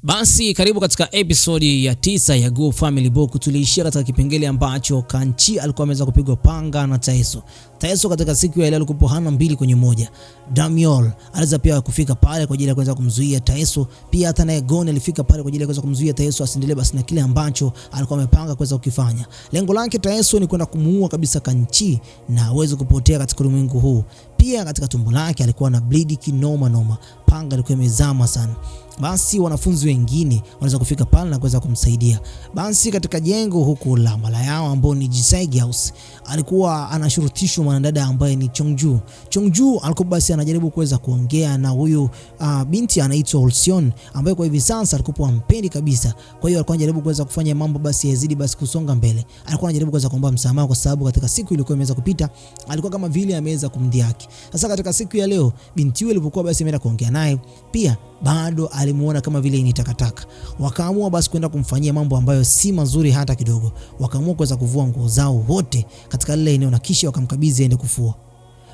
Basi karibu katika episodi ya 9 ya Go Family Book. Tuliishia katika kipengele ambacho Kanchi alikuwa ameweza kupigwa panga na Taeso. Taeso katika siku ya leo alikuwa hana 2 kwenye 1. Damiol aliweza pia kufika pale kwa ajili ya kuweza kumzuia Taeso. Pia hata naye Gon alifika pale kwa ajili ya kuweza kumzuia Taeso asiendelee basi na kile ambacho alikuwa amepanga kuweza kukifanya. Lengo lake Taeso ni kwenda kumuua kabisa Kanchi na aweze kupotea katika ulimwengu huu. Pia katika tumbo lake alikuwa na bleed kinoma. Panga ilikuwa imezama sana. Basi wanafunzi wengine wanaweza kufika pale na kuweza kumsaidia. Basi katika jengo huku la Malayao ambao ni Jisai House, alikuwa anashurutishwa mwanadada ambaye ni Chongju. Chongju alikuwa basi anajaribu kuweza kuongea na huyu binti anaitwa Ulsion ambaye kwa hivi sasa alikuwa hampendi kabisa. Kwa hiyo alikuwa anajaribu kuweza kufanya mambo basi yazidi basi kusonga mbele. Alikuwa anajaribu kuweza kuomba msamaha kwa sababu katika siku ilikuwa imeweza kupita alikuwa kama vile ameweza kumdhihaki. Sasa katika siku ya leo binti yule alipokuwa basi ameenda kuongea naye, pia bado alimuona kama vile ni takataka. Wakaamua basi kwenda kumfanyia mambo ambayo si mazuri hata kidogo. Wakaamua kuweza kuvua nguo zao wote katika lile eneo na kisha wakamkabidhi aende kufua.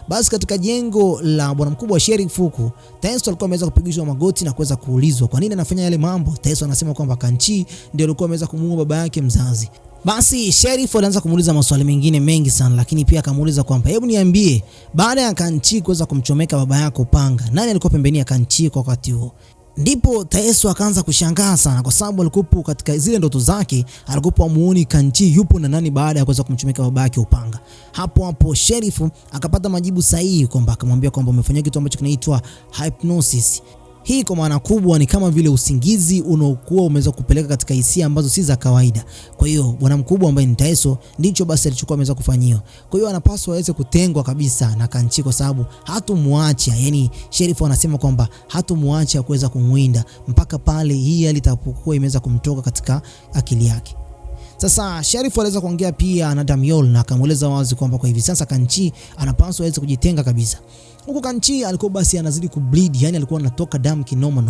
Basi katika jengo la bwana mkubwa wa Sheriff huku, Taeso alikuwa ameweza kupigishwa magoti na kuweza kuulizwa kwa nini anafanya yale mambo. Taeso anasema kwamba Kanchi ndio alikuwa ameweza kumuua baba yake mzazi. Basi Sheriff alianza kumuuliza maswali mengine mengi sana, lakini pia akamuuliza kwamba hebu niambie, baada ya Kanchi kuweza kumchomeka baba yako panga, nani alikuwa pembeni ya Kanchi kwa wakati huo? Ndipo Taeso akaanza kushangaa sana kwa sababu alikuwa katika zile ndoto zake alikuwa amuoni Kanchi yupo na nani baada ya kuweza kumchomeka baba yake upanga. Hapo Sheriff akapata majibu sahihi kwamba akamwambia kwamba umefanya kitu ambacho kinaitwa hypnosis. Hii kwa maana kubwa ni kama vile usingizi unaokuwa umeweza kupeleka katika hisia ambazo si za kawaida. Kwa hiyo bwana mkubwa ambaye ni Taeso ndicho basi alichokuwa ameweza kufanyiwa. Kwa hiyo anapaswa aweze kutengwa kabisa na Kanchi kwa sababu hatumwacha. Yani Sheriff anasema kwamba hatumwacha kuweza kumwinda mpaka pale hii alitapokuwa imeweza kumtoka katika akili yake. Sasa Sheriff aliweza kuongea pia na Damiol na akamueleza wazi kwamba kwa hivi sasa Kanchi anapaswa aweze kujitenga kabisa. Huko Kanchi alikuwa basi anazidi kubleed, yani alikuwa anatoka damu kinoma.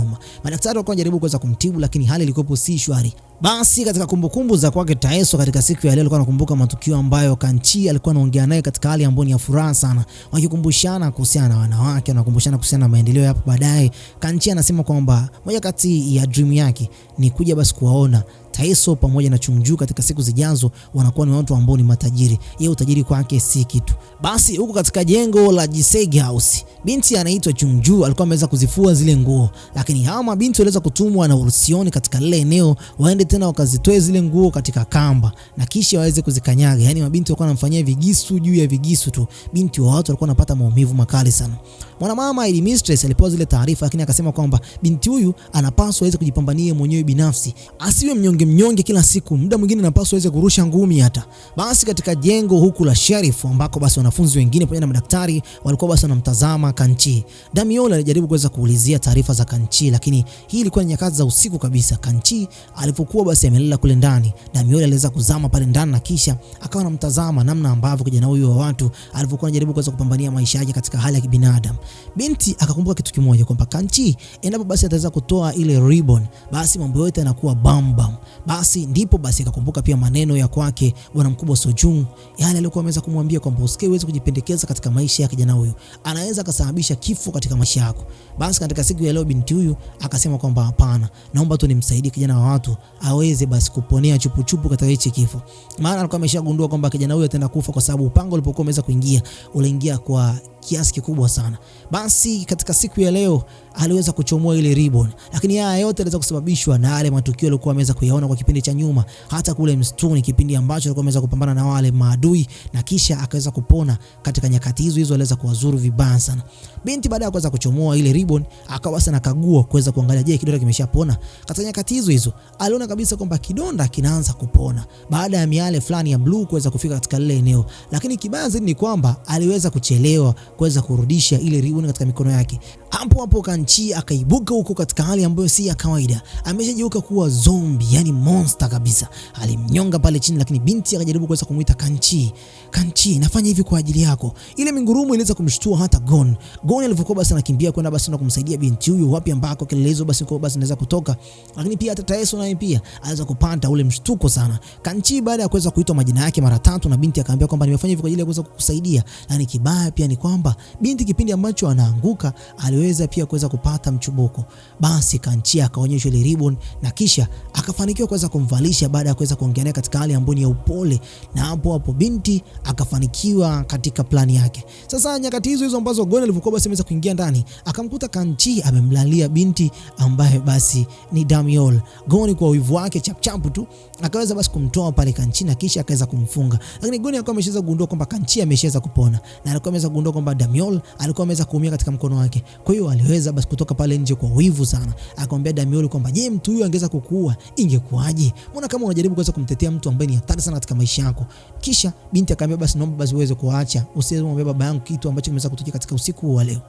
Madaktari walikuwa wanajaribu kuweza kumtibu lakini hali ilikuwa si shwari. Basi katika kumbukumbu za kwake Taeso katika siku ya leo alikuwa anakumbuka matukio ambayo Kanchi alikuwa anaongea naye katika hali ambayo ni ya furaha sana. Wakikumbushana kuhusiana na wanawake, wanakumbushana kuhusiana na maendeleo hapo baadaye. Kanchi anasema kwamba moja kati ya dream yake ni kuja basi kuwaona Taeso pamoja na Chongju katika siku zijazo wanakuwa ni watu ambao ni matajiri. Yeye utajiri kwake si kitu. Basi huko katika jengo la Jisai House, binti anaitwa Chongju alikuwa ameweza kuzifua zile nguo, lakini hawa mabinti waliweza kutumwa na Ulsion katika lile eneo waende tena wakazitoe zile nguo katika kamba na kisha waweze kuzikanyaga. Yani mabinti walikuwa wanamfanyia vigisu juu ya vigisu tu. Binti wa watu walikuwa wanapata maumivu makali sana. Mwanamama ili mistress alipewa zile taarifa lakini akasema kwamba binti huyu anapaswa aweze kujipambania mwenyewe binafsi. Asiwe mnyonge kila siku, muda mwingine anapaswa aweze kurusha ngumi hata. Basi katika jengo huku la Sheriff ambako basi wanafunzi wengine pamoja na madaktari walikuwa basi wanamtazama Kanchi. Damiol alijaribu kuweza kuulizia taarifa za Kanchi lakini hii ilikuwa ni nyakati za usiku kabisa. Kanchi alipokuwa basi amelala kule ndani, Damiol aliweza kuzama pale ndani na kisha akawa anamtazama namna ambavyo kijana huyu wa watu alivyokuwa anajaribu kuweza kupambania maisha yake katika hali ya kibinadamu. Binti akakumbuka kitu kimoja kwamba Kanchi endapo basi ataweza kutoa ile ribbon basi mambo yote yanakuwa bam. Basi ndipo basi akakumbuka pia maneno ya kwake bwana mkubwa Sojung, yale alikuwa ameweza kumwambia kwamba usiweze kujipendekeza katika maisha ya kijana huyu, anaweza kusababisha kifo katika maisha yako. Basi katika siku ya leo binti huyu akasema kwamba hapana, naomba tu nimsaidie kijana wa watu aweze basi kuponea chupuchupu katika hichi kifo. Maana alikuwa ameshagundua kwamba kijana huyu ataenda kufa kwa sababu upanga ulipokuwa umeweza kuingia uliingia kwa kiasi kikubwa sana. Basi katika siku ya leo aliweza kuchomoa ile ribbon, lakini haya yote aliweza kusababishwa na yale matukio alikuwa ameweza kuyaona kwa kipindi cha nyuma, hata kule msituni kipindi ambacho alikuwa ameweza kupambana na wale maadui na kisha akaweza kupona. Katika nyakati hizo aliweza kuwazuru vibaya sana. Binti baada ya kuweza kuchomoa ile ribbon akawa sana kagua kuweza kuangalia je kidonda kimeshapona. Katika nyakati hizo aliona kabisa kwamba kidonda kinaanza kupona baada ya miale fulani ya blue kuweza kufika katika lile eneo, lakini kibaya zaidi ni kwamba aliweza kuchelewa kuweza kurudisha ile ribbon katika mikono yake. Hapo Kanchi akaibuka huko katika hali ambayo si ya kawaida. Ameshageuka kuwa zombie, yani monster kabisa. Alimnyonga pale chini lakini binti akajaribu kuweza kumuita Kanchi, nafanya hivi kwa ajili yako. Ile mingurumo iliweza kumshtua hata Gon alivyokuwa basi anakimbia kwenda basi na kumsaidia binti huyu wapi ambako kelelezo basi kwa basi anaweza kutoka. Lakini pia hata Taeso naye pia aliweza kupata ule mshtuko sana. Kanchi baada ya kuweza kuitwa majina yake mara 3 na binti akaambia kwamba nimefanya hivi kwa ajili ya kuweza kukusaidia. Lakini kibaya pia ni kwamba binti kipindi ambacho anaanguka aliweza aliweza pia kuweza kupata mchubuko. Basi Kanchi akaonyeshwa ile ribbon na kisha akafanikiwa kuweza kumvalisha baada ya kuweza kuongelea katika hali ambayo ni ya upole, na hapo hapo binti akafanikiwa katika plani yake. Sasa nyakati hizo ambazo Gon alivyokuwa basi ameweza kuingia ndani, akamkuta Kanchi amemlalia binti ambaye basi ni Damiol. Gon kwa wivu wake chapchapu tu akaweza basi kumtoa pale Kanchi na kisha akaweza kumfunga. Lakini Gon alikuwa ameshaweza kugundua kwamba Kanchi ameshaweza kupona, na alikuwa ameweza kugundua kwamba Damiol alikuwa ameweza kuumia katika mkono wake. Kwa hiyo aliweza basi kutoka pale nje kwa wivu sana, akamwambia Damiol kwamba je, mtu huyu angeweza kukuua ingekuaje? Mbona kama unajaribu kuweza kumtetea mtu ambaye ni hatari sana katika maisha yako? Kisha binti akamwambia basi naomba basi uweze kuacha, usiweze kumwambia baba yangu kitu ambacho kimeweza kutokea katika usiku wa leo.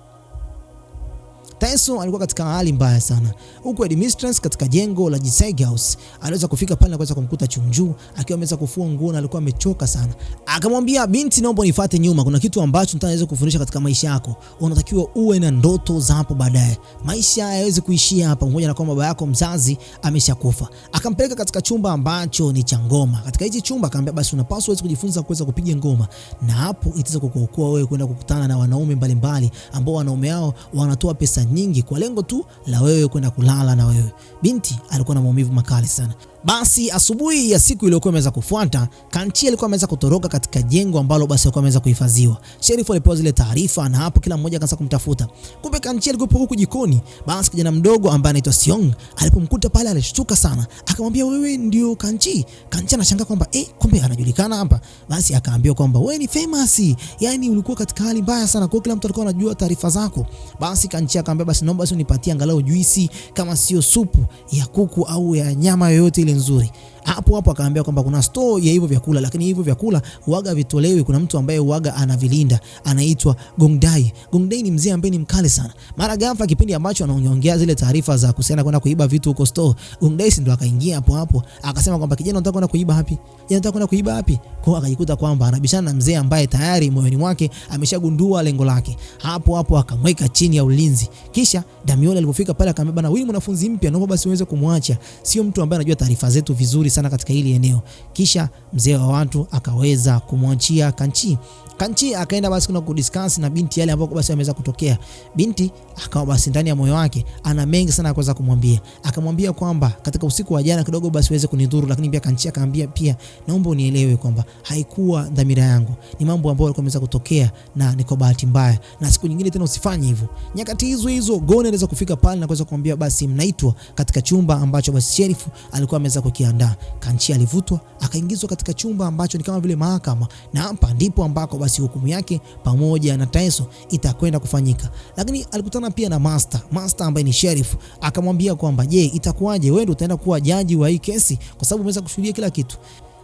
Taeso alikuwa katika hali mbaya sana. Huko Headmistress katika jengo la Jisai House aliweza kufika pale na kuweza kumkuta Chungju akiwa ameweza kufua nguo na alikuwa amechoka sana. Akamwambia binti, naomba unifuate nyuma, kuna kitu ambacho nitaweza kufundisha katika maisha yako. Unatakiwa uwe na ndoto za hapo baadaye. Maisha hayawezi kuishia hapa, pamoja na kwamba baba yako mzazi ameshakufa. Akampeleka katika chumba ambacho ni cha ngoma. Katika hichi chumba akamwambia basi unapaswa uweze kujifunza kuweza kupiga ngoma, na hapo itaweza kukuokoa wewe kwenda kukutana na wanaume mbalimbali ambao wanaume hao wanatoa pesa nyingi kwa lengo tu la wewe kwenda kulala na wewe. Binti alikuwa na maumivu makali sana. Basi asubuhi ya siku iliyokuwa imeweza kufuata, Kanchi alikuwa ameweza kutoroka katika jengo ambalo basi alikuwa ameweza kuhifadhiwa. Sheriff alipewa zile taarifa na hapo kila mmoja akaanza kumtafuta. Kumbe Kanchi alikuwa huko jikoni. Basi kijana mdogo ambaye anaitwa Seong alipomkuta pale alishtuka sana. Akamwambia wewe ndio Kanchi? Kanchi anashangaa kwamba kumbe anajulikana hapa. Basi akaambiwa kwamba wewe ni famous. Yaani ulikuwa katika hali mbaya sana, kwa kila mtu alikuwa anajua taarifa zako. Basi Kanchi akamwambia basi naomba basi unipatie angalau juisi, kama sio supu ya kuku au ya nyama yoyote ile nzuri. Hapo akaambia kwamba kuna store ya hivyo vyakula, lakini hivyo vyakula huaga vitolewi. Kuna mtu ambaye huaga anavilinda, anaitwa Gongdae. Gongdae ni mzee ambaye ni mkali sana. Mara ghafla kipindi ambacho anaongea zile taarifa za kuhusiana kwenda kuiba vitu huko store, Gongdae ndo akaingia hapo akasema kwamba kijana unataka kwenda kuiba wapi? Unataka kwenda kuiba wapi? Kwa akajikuta kwamba anabishana na mzee ambaye tayari moyoni mwake ameshagundua lengo lake. Hapo akamweka chini ya ulinzi. Kisha Damiol alipofika pale akamwambia bana, wewe mwanafunzi mpya, naomba basi uweze kumwacha. Sio mtu ambaye anajua taarifa zetu vizuri sana katika hili eneo. Kisha mzee wa watu akaweza kumwachia Kanchi. Kanchi akaenda basi kuna kudiscuss na binti yale ambao basi ameweza kutokea. Binti akawa basi ndani ya moyo wake ana mengi sana kuweza kumwambia. Akamwambia kwamba katika usiku wa jana kidogo basi uweze kunidhuru, lakini pia Kanchi akamwambia pia naomba unielewe kwamba haikuwa dhamira yangu. Ni mambo ambayo yalikuwa yameweza kutokea na niko bahati mbaya, na siku nyingine tena usifanye hivyo. Nyakati hizo Gon anaweza kufika pale na kuweza kumwambia basi mnaitwa katika chumba ambacho basi sheriff alikuwa ameweza kukiandaa. Kanchi alivutwa akaingizwa katika chumba ambacho ni kama vile mahakama, na hapa ndipo ambako basi hukumu yake pamoja na Taeso itakwenda kufanyika. Lakini alikutana pia na Master ambaye ni sheriff. Akamwambia kwamba je, itakuwaje wewe ndio utaenda kuwa jaji wa hii kesi kwa sababu umeweza kushuhudia kila kitu?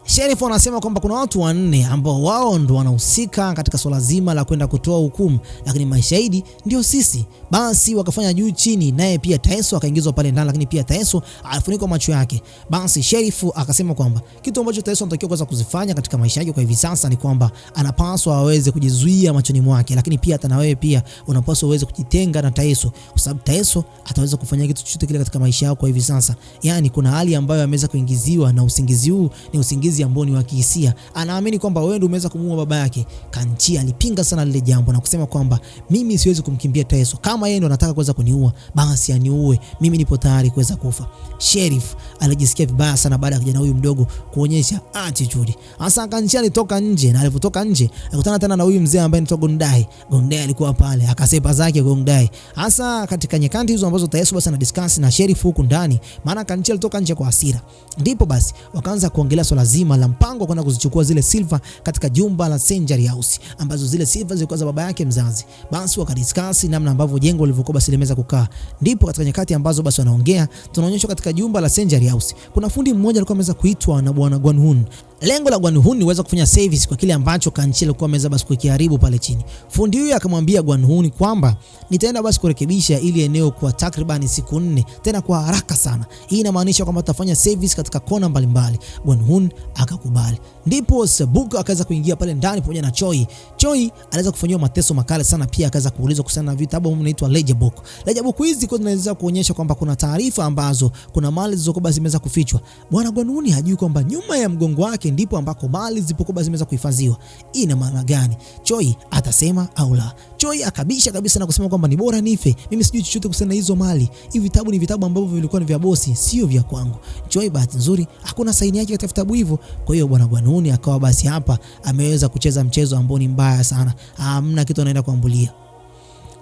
Sheriff anasema kwamba kuna watu 4 ambao wao ndo wanahusika katika swala zima la kwenda kutoa hukumu, lakini mashahidi ndio sisi. Basi wakafanya juu chini, naye pia Taeso akaingizwa pale ndani, lakini pia Taeso alifunikwa macho yake. Basi Sheriff akasema kwamba kitu ambacho Taeso anatakiwa kuweza kuzifanya katika maisha yake kwa hivi sasa ni kwamba anapaswa aweze kujizuia machoni mwake, lakini pia hata na wewe pia unapaswa uweze kujitenga na Taeso, kwa sababu Taeso ataweza kufanya kitu chochote kile katika maisha yako kwa hivi sasa. Yaani kuna hali ambayo ameweza kuingiziwa, na usingizi huu ni usingizi ambao ni wa kihisia. Anaamini kwamba wewe ndio umeweza kumuua baba yake. Kanchi alipinga sana lile jambo na kusema kwamba mimi siwezi kumkimbia Taeso. Kama yeye ndo anataka kuweza kuniua, basi aniue. Mimi nipo tayari kuweza kufa. Sheriff alijisikia vibaya sana baada ya kijana huyu mdogo kuonyesha attitude. Hasa Kanchi alitoka nje, na alipotoka nje akutana tena na huyu mzee ambaye anaitwa Gongdae. Gongdae alikuwa pale, akasepa zake Gongdae. Hasa katika nyakati hizo ambazo Taeso basi ana discuss na Sheriff huku ndani, maana Kanchi alitoka nje kwa hasira. Ndipo basi wakaanza kuongelea swala zima la mpango kwenda kuzichukua zile silver katika jumba la Senjari House, ambazo zile silver zilikuwa za baba yake mzazi. Basi wakadiscuss namna ambavyo jengo lilivyokuwa basi limeweza kukaa. Ndipo katika nyakati ambazo basi wanaongea, tunaonyeshwa katika jumba la Senjari House kuna fundi mmoja alikuwa ameweza kuitwa na bwana Gwanhun. Lengo la Gwanhun ni uweza kufanya service kwa kile ambacho Kanchi alikuwa ameweza basi kukiharibu pale chini. Fundi huyu akamwambia Gwanhun kwamba nitaenda basi kurekebisha ili eneo kwa takriban siku 4, tena kwa haraka sana. Hii inamaanisha kwamba tutafanya service katika kona mbalimbali. Gwanhun akakubali. Ndipo Sebuk akaweza kuingia pale ndani pamoja na Choi. Choi aliweza kufanywa mateso makali sana, pia akaweza kuulizwa kuhusiana na vitabu ambavyo vinaitwa ledger book. Ledger book hizi kwa zinaweza kuonyesha kwamba kuna taarifa ambazo kuna mali zilizokuwa basi zimeweza kufichwa. Bwana Gwanhun hajui kwamba nyuma ya mgongo wake kwake ndipo ambako mali zipokuwa zimeweza kuhifadhiwa. Ina maana gani? Choi atasema au la? Choi akabisha kabisa na kusema kwamba ni bora nife, mimi sijui chochote kuhusiana na hizo mali. Hivi vitabu ni vitabu ambavyo vilikuwa ni vya bosi, sio vya kwangu. Choi bahati nzuri hakuna saini yake katika vitabu hivyo. Kwa hiyo bwana Gwan-hoon akawa basi hapa ameweza kucheza mchezo ambao ni mbaya sana. Hamna kitu anaenda kuambulia.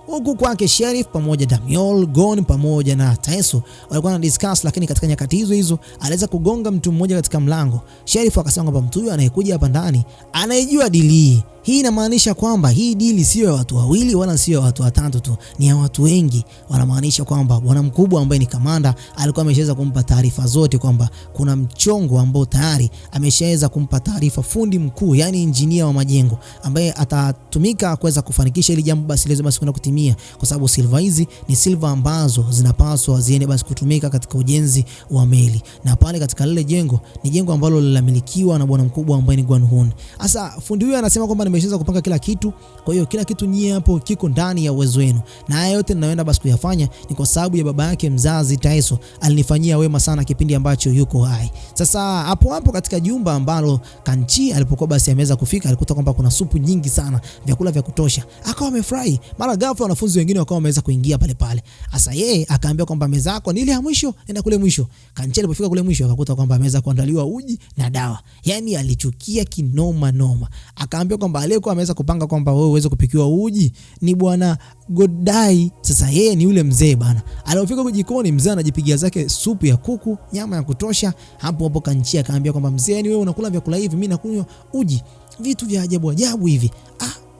Huku kwake Sheriff pamoja Damiol, Gon pamoja na Taeso walikuwa na discuss, lakini katika nyakati hizo aliweza kugonga mtu mmoja katika mlango. Sheriff akasema kwamba mtu huyo anayekuja hapa ndani anaijua dili. Hii inamaanisha kwamba hii dili sio ya watu wawili wala sio ya watu watatu tu, ni ya watu wengi. Wanamaanisha kwamba bwana mkubwa ambaye ni kamanda alikuwa ameshaweza kumpa taarifa zote kwamba kuna mchongo ambao tayari ameshaweza kumpa taarifa fundi mkuu, yani injinia wa majengo ambaye atatumika kuweza kufanikisha ili jambo basi liweze basi kwenda kutimia, kwa sababu silver hizi ni silver ambazo zinapaswa ziende basi kutumika katika ujenzi wa meli, na pale katika lile jengo ni jengo ambalo linamilikiwa na bwana mkubwa ambaye ni Gwan-hoon. Sasa fundi huyo anasema kwamba nimeshaweza kupanga kila kitu, kwa hiyo kila kitu nyie hapo kiko ndani ya uwezo wenu, na haya yote ninayoenda basi kuyafanya ni kwa sababu ya baba yake mzazi Taeso alinifanyia wema sana kipindi ambacho yuko hai. Sasa hapo katika jumba ambalo Kanchi alipokuwa basi ameweza kufika, alikuta kwamba kuna supu nyingi sana, vyakula vya kutosha, akawa amefurahi. Mara ghafla wanafunzi wengine wakawa wameweza kuingia pale. Sasa yeye akaambia kwamba meza yako ni ile ya mwisho, nenda kule mwisho. Kanchi alipofika kule mwisho akakuta kwamba ameweza kuandaliwa uji na dawa. Yaani alichukia kinoma noma. Akaambia kwamba aliyekuwa ameweza kupanga kwamba wewe uweze kupikiwa uji ni bwana Godai. Sasa yeye ni yule mzee bana. Alipofika jikoni, mzee anajipigia zake supu ya kuku, nyama ya kutosha. Hapo Kanchi akaambia kwamba mzee, ni wewe unakula vyakula hivi, mimi nakunywa uji. Vitu vya ajabu hivi.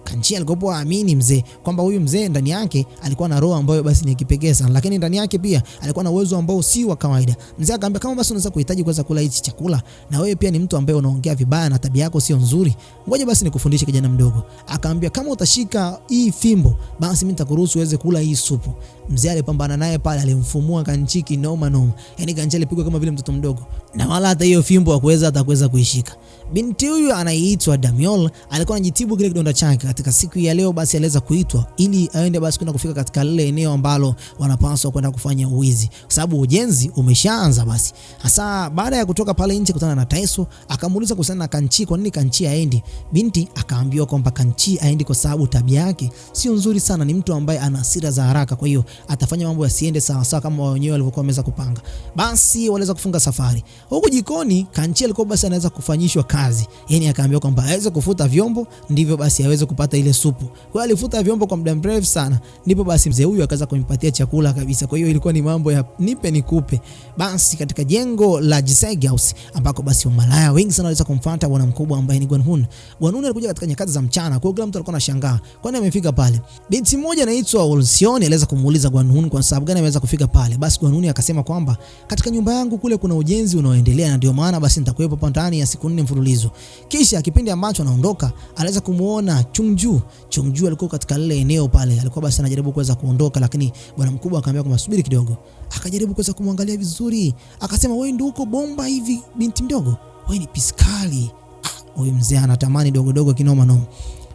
Kanchi alikopo amini mzee kwamba huyu mzee ndani yake alikuwa na roho ambayo basi ni kipekee sana, lakini ndani yake pia alikuwa na uwezo ambao si wa kawaida. Mzee akamwambia kama basi unaweza kuhitaji kuweza kula hichi chakula na wewe pia ni mtu ambaye unaongea vibaya na tabia yako sio nzuri, ngoja basi nikufundishe kijana mdogo. Akamwambia kama utashika hii fimbo basi mimi nitakuruhusu uweze kula hii supu. Mzee alipambana naye pale, alimfumua Kanchi kinoma. Yaani Kanchi alipigwa kama vile mtoto mdogo, na wala hata hiyo fimbo hakuweza kuishika. Binti huyu anaitwa Damiol alikuwa anajitibu kile kidonda chake. Katika siku ya leo basi aliweza kuitwa ili aende basi kwenda kufika katika lile eneo ambalo wanapaswa kwenda kufanya uwizi, kwa sababu ujenzi umeshaanza. Basi hasa baada ya kutoka pale nje kutana na Taeso, akamuuliza kuhusiana na Kanchi, kwa nini Kanchi aendi. Binti akaambiwa kwamba Kanchi aendi kwa sababu tabia yake sio nzuri sana, ni mtu ambaye ana hasira za haraka, kwa hiyo atafanya mambo yasiende sawa kama wenyewe walivyokuwa wameweza kupanga. Basi waliweza kufunga safari. Huko jikoni Kanchi alikuwa basi anaweza kufanyishwa kazi, yani akaambiwa kwamba aweze kufuta vyombo ndivyo basi aweze kupata ile supu. Kwa hiyo alifuta vyombo kwa muda mrefu sana, ndipo basi mzee huyu akaanza kumpatia chakula kabisa. Kwa hiyo ilikuwa ni mambo ya nipe nikupe. Basi katika jengo la Jisai House ambako basi wamalaya wengi sana waliweza kumfuata bwana mkubwa ambaye ni Gwan-hoon. Gwan-hoon alikuja katika nyakati za mchana, kwa hiyo kila mtu alikuwa anashangaa kwa nini amefika pale. Binti mmoja anaitwa Olsion aliweza kumuuliza Gwan-hoon kwa sababu gani ameweza kufika pale. Basi Gwan-hoon akasema kwamba katika nyumba yangu kule kuna ujenzi unaoendelea na ndio maana basi nitakuwepo hapa ndani ya siku 4 mfululizo. Kisha kipindi ambacho anaondoka aliweza kumuona Chungju alikuwa katika lile eneo pale. Alikuwa basi anajaribu kuweza kuondoka, lakini bwana mkubwa akamwambia kwamba subiri kidogo. Akajaribu kuweza kumwangalia vizuri, akasema wewe ndio uko bomba hivi binti mdogo, wewe ni piskali. Huyu mzee anatamani dogo kinoma.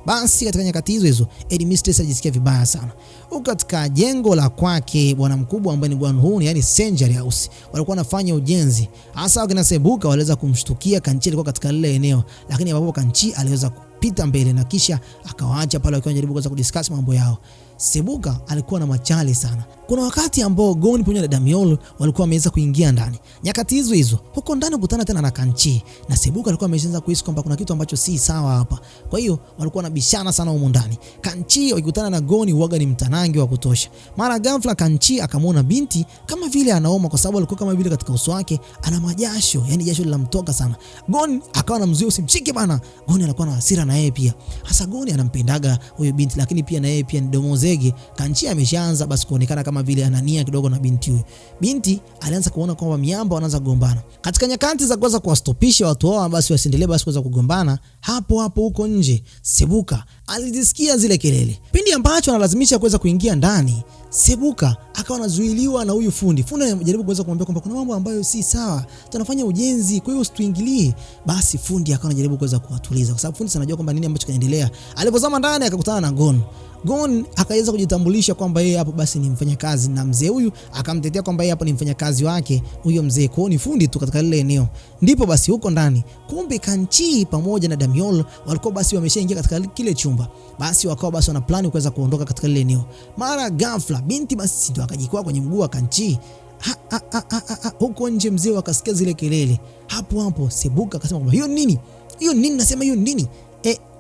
Basi katika nyakati hizo Headmistress alijisikia vibaya sana. Huko katika jengo la kwake bwana mkubwa ambaye ni Gwan-hoon, yani Senjari House, walikuwa wanafanya ujenzi. Hasa wakina Sebuka waliweza kumshtukia Kanchi alikuwa katika lile eneo, lakini ambapo Kanchi aliweza kupita mbele na kisha akawaacha pale wakiwa wanajaribu kuweza kudiscuss mambo yao. Sebuka alikuwa na machali sana. Kuna wakati ambao Gon pamoja na Damiol walikuwa wameweza kuingia ndani. Nyakati hizo huko ndani kukutana tena na Kanchi, na Sebuka alikuwa ameshaanza kuhisi kwamba kuna kitu ambacho si sawa hapa. Kwa hiyo walikuwa wanabishana sana huko ndani. Kanchi wakikutana na Gon huaga ni mtanangi wa kutosha. Mara ghafla Kanchi akamwona binti kama vile anaoma, kwa sababu alikuwa kama vile katika uso wake ana majasho, yani jasho linamtoka sana. Gon akawa anamzuia usimshike bana. Gon alikuwa na hasira na yeye pia. Hasa Gon anampendaga huyo binti, lakini pia na yeye pia ni domozege. Kanchi ameshaanza basi kuonekana kama vile anania kidogo na binti huyo. Binti alianza kuona kwamba miamba wanaanza kugombana. Katika nyakati za kuweza kuwastopisha watu hao basi wasiendelee basi kuweza kugombana, hapo huko nje Sebuka alijisikia zile kelele. Pindi ambacho analazimisha kuweza kuingia ndani, Sebuka akawa anazuiliwa na huyu fundi. Fundi anajaribu kuweza kumwambia kwamba kuna mambo ambayo si sawa, tunafanya ujenzi, kwa hiyo usituingilie. Basi fundi akawa anajaribu kuweza kuwatuliza, kwa sababu fundi anajua kwamba nini ambacho kinaendelea. Alipozama ndani akakutana na Gon. Gon akaweza kujitambulisha kwamba yeye hapo basi ni mfanyakazi, na mzee huyu akamtetea kwamba yeye hapo ni mfanyakazi wake huyo mzee, kwa ni fundi tu katika lile eneo. Ndipo basi huko ndani, kumbe Kanchi pamoja na Damiol walikuwa basi wameshaingia katika kile chumba. Basi wakawa basi wana plan kuweza kuondoka katika lile eneo. Mara ghafla binti basi ndio akajikwaa kwenye mguu wa Kanchi. Huko nje mzee akasikia zile kelele. Hapo Sebuka akasema kwamba hiyo nini? Hiyo nini? Nasema hiyo nini?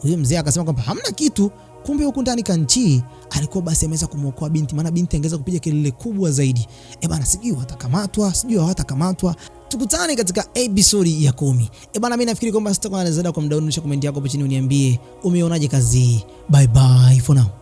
Huyo mzee akasema kwamba hamna kitu. Kumbe huko ndani Kanchi alikuwa basi ameweza kumuokoa binti, maana binti angeweza kupiga kelele kubwa zaidi. Bana, sijui watakamatwa, sijui hawatakamatwa. Tukutane katika episode ya 10. Bana, mimi nafikiri kwamba sitakuwa na zaidi kwa mdau. Unisha comment yako hapo chini uniambie umeonaje kazi hii. Bye bye for now.